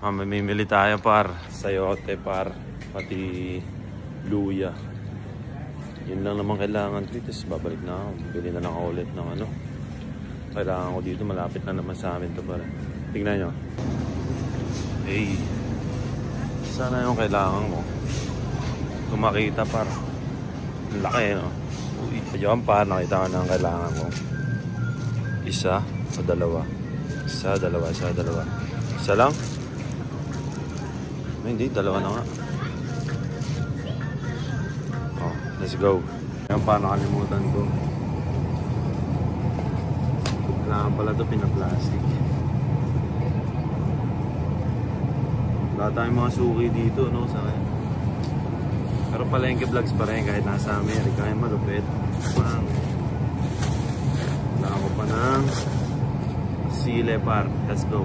Mamimili tayo par. Sayote par. Pati luya. Yun lang naman kailangan. Tapos babalik na ako. Bili na lang ako ulit ng ano. Kailangan ko dito. Malapit na naman sa amin to par. Tingnan nyo. Hey. Sana yung kailangan ko. Kung makita par. Ang laki no. Uy. Yun par. Nakita ko na ang kailangan ko. Isa o dalawa. Isa, dalawa. Isa lang? Ay, hindi, dalawa na nga. Oh, let's go. Yan pa, nakalimutan ko. Kailangan pala ito pinaplastic. Wala tayong mga suki dito, no? Sa akin. Pero palengke vlogs pa rin kahit nasa Amerika. Ay, malupit. Wala ako pa ng sile par. Let's go.